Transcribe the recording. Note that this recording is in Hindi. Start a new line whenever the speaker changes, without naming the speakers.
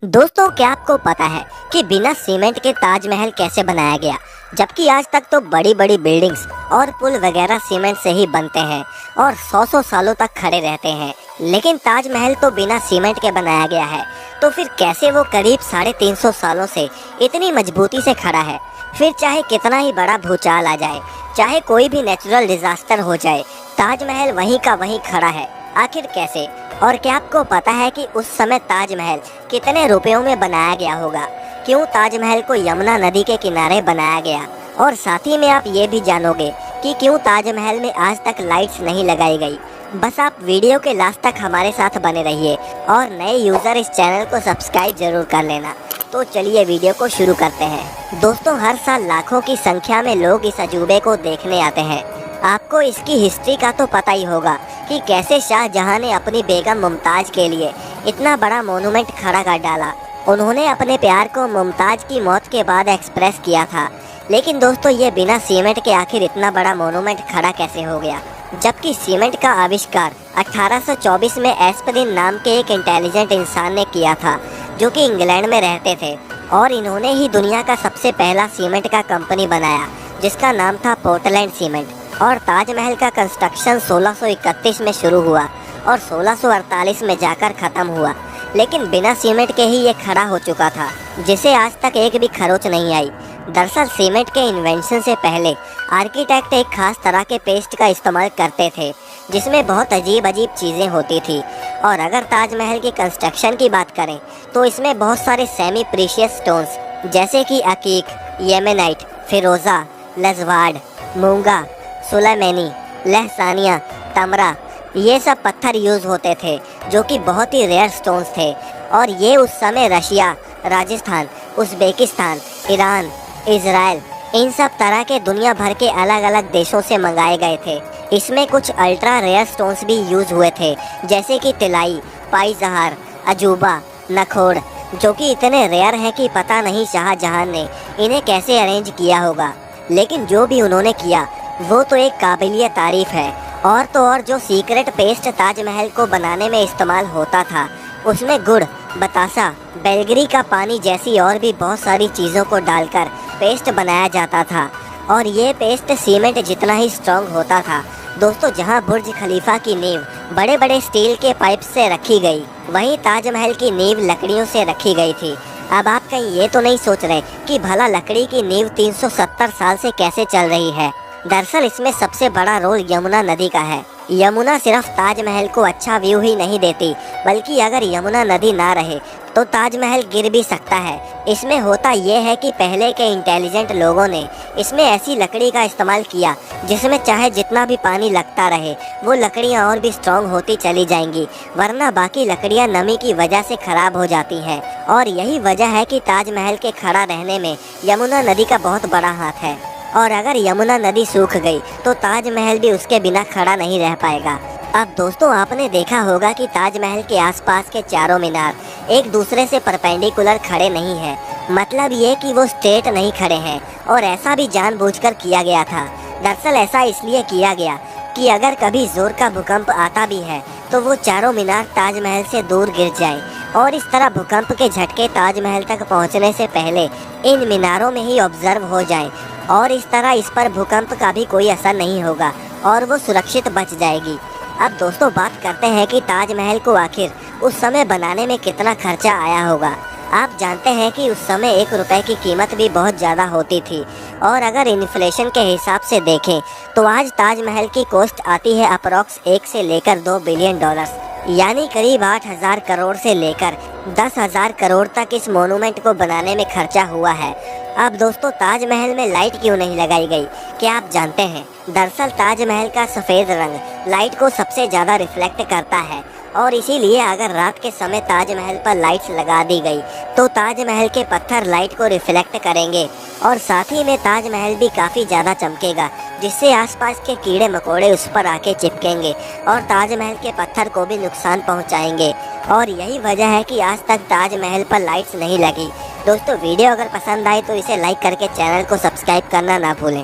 दोस्तों, क्या आपको पता है कि बिना सीमेंट के ताजमहल कैसे बनाया गया? जबकि आज तक तो बड़ी बड़ी बिल्डिंग्स और पुल वगैरह सीमेंट से ही बनते हैं और सौ सौ सालों तक खड़े रहते हैं, लेकिन ताजमहल तो बिना सीमेंट के बनाया गया है। तो फिर कैसे वो करीब 350 सालों से इतनी मजबूती से खड़ा है? फिर चाहे कितना ही बड़ा भूचाल आ जाए, चाहे कोई भी नेचुरल डिजास्टर हो जाए, ताजमहल वहीं का वहीं खड़ा है। आखिर कैसे? और क्या आपको पता है कि उस समय ताजमहल कितने रुपयों में बनाया गया होगा? क्यों ताजमहल को यमुना नदी के किनारे बनाया गया? और साथ ही में आप ये भी जानोगे कि क्यों ताजमहल में आज तक लाइट्स नहीं लगाई गई। बस आप वीडियो के लास्ट तक हमारे साथ बने रहिए और नए यूज़र इस चैनल को सब्सक्राइब जरूर कर लेना। तो चलिए वीडियो को शुरू करते हैं। दोस्तों, हर साल लाखों की संख्या में लोग इस अजूबे को देखने आते हैं। आपको इसकी हिस्ट्री का तो पता ही होगा कि कैसे शाहजहां ने अपनी बेगम मुमताज के लिए इतना बड़ा मोनूमेंट खड़ा कर डाला। उन्होंने अपने प्यार को मुमताज की मौत के बाद एक्सप्रेस किया था। लेकिन दोस्तों, ये बिना सीमेंट के आखिर इतना बड़ा मोनूमेंट खड़ा कैसे हो गया? जबकि सीमेंट का आविष्कार 1824 में एस्परिन नाम के एक इंटेलिजेंट इंसान ने किया था, जो कि इंग्लैंड में रहते थे, और इन्होंने ही दुनिया का सबसे पहला सीमेंट का कंपनी बनाया, जिसका नाम था पोर्टलैंड सीमेंट। और ताजमहल का कंस्ट्रक्शन 1631 में शुरू हुआ और 1648 में जाकर ख़त्म हुआ। लेकिन बिना सीमेंट के ही ये खड़ा हो चुका था, जिसे आज तक एक भी खरोच नहीं आई। दरअसल सीमेंट के इन्वेंशन से पहले आर्किटेक्ट एक खास तरह के पेस्ट का इस्तेमाल करते थे, जिसमें बहुत अजीब अजीब चीज़ें होती थी। और अगर ताजमहल की कंस्ट्रक्शन की बात करें तो इसमें बहुत सारे सेमी प्रीशियस स्टोन्स जैसे कि अकीक, येमेनाइट, फिरोज़ा, लजवाड़, मूंगा, सुलेमानी, लहसानिया, तमरा, ये सब पत्थर यूज़ होते थे, जो कि बहुत ही रेयर स्टोन्स थे। और ये उस समय Russia, Rajasthan, Uzbekistan, Iran, Israel, इन सब तरह के दुनिया भर के अलग अलग देशों से मंगाए गए थे। इसमें कुछ अल्ट्रा रेयर स्टोन्स भी यूज़ हुए थे, जैसे कि तिलाई, पाई-जहार, अजूबा, नखोड़, जो कि इतने रेयर हैं कि पता नहीं शाहजहां ने इन्हें कैसे अरेंज किया होगा। लेकिन जो भी उन्होंने किया वो तो एक काबिलिय तारीफ है। और तो और जो सीक्रेट पेस्ट ताजमहल को बनाने में इस्तेमाल होता था, उसमें गुड़, बतासा, बेलगरी का पानी जैसी और भी बहुत सारी चीज़ों को डालकर पेस्ट बनाया जाता था। और ये पेस्ट सीमेंट जितना ही स्ट्रॉन्ग होता था। दोस्तों, जहाँ बुर्ज खलीफा की नींव बड़े बड़े स्टील के पाइप से रखी गई, वहीं ताजमहल की नींव लकड़ियों से रखी गई थी। अब आप कहीं ये तो नहीं सोच रहे कि भला लकड़ी की नींव 370 साल से कैसे चल रही है? दरअसल इसमें सबसे बड़ा रोल यमुना नदी का है। यमुना सिर्फ ताजमहल को अच्छा व्यू ही नहीं देती, बल्कि अगर यमुना नदी ना रहे तो ताजमहल गिर भी सकता है। इसमें होता यह है कि पहले के इंटेलिजेंट लोगों ने इसमें ऐसी लकड़ी का इस्तेमाल किया जिसमें चाहे जितना भी पानी लगता रहे, वो लकड़ियाँ और भी स्ट्रॉन्ग होती चली जाएंगी, वरना बाकी लकड़ियाँ नमी की वजह से खराब हो जाती हैं। और यही वजह है कि ताजमहल के खड़ा रहने में यमुना नदी का बहुत बड़ा हाथ है। और अगर यमुना नदी सूख गई तो ताजमहल भी उसके बिना खड़ा नहीं रह पाएगा। अब दोस्तों, आपने देखा होगा कि ताजमहल के आसपास के चारों मीनार एक दूसरे से परपेंडिकुलर खड़े नहीं हैं। मतलब ये कि वो स्ट्रेट नहीं खड़े हैं, और ऐसा भी जानबूझकर किया गया था। दरअसल ऐसा इसलिए किया गया कि अगर कभी जोर का भूकंप आता भी है तो वो चारों मीनार ताजमहल से दूर गिर जाए, और इस तरह भूकंप के झटके ताजमहल तक पहुंचने से पहले इन मीनारों में ही ऑब्जर्व हो जाएं, और इस तरह इस पर भूकंप का भी कोई असर नहीं होगा और वो सुरक्षित बच जाएगी। अब दोस्तों, बात करते हैं कि ताजमहल को आखिर उस समय बनाने में कितना खर्चा आया होगा। आप जानते हैं कि उस समय 1 रुपए की कीमत भी बहुत ज़्यादा होती थी, और अगर इन्फ्लेशन के हिसाब से देखें तो आज ताजमहल की कॉस्ट आती है अप्रॉक्स 1 से लेकर 2 बिलियन डॉलर्स, यानी करीब 8,000 करोड़ से लेकर 10,000 करोड़ तक इस मोनूमेंट को बनाने में खर्चा हुआ है। अब दोस्तों, ताजमहल में लाइट क्यों नहीं लगाई गई, क्या आप जानते हैं? दरअसल ताजमहल का सफ़ेद रंग लाइट को सबसे ज़्यादा रिफ्लेक्ट करता है, और इसीलिए अगर रात के समय ताजमहल पर लाइट्स लगा दी गई तो ताजमहल के पत्थर लाइट को रिफ्लेक्ट करेंगे, और साथ ही में ताजमहल भी काफ़ी ज़्यादा चमकेगा, जिससे आसपास के कीड़े मकोड़े उस पर आके चिपकेंगे और ताजमहल के पत्थर को भी नुकसान पहुंचाएंगे। और यही वजह है कि आज तक ताजमहल पर लाइट्स नहीं लगी। दोस्तों, वीडियो अगर पसंद आए तो इसे लाइक करके चैनल को सब्सक्राइब करना ना भूलें।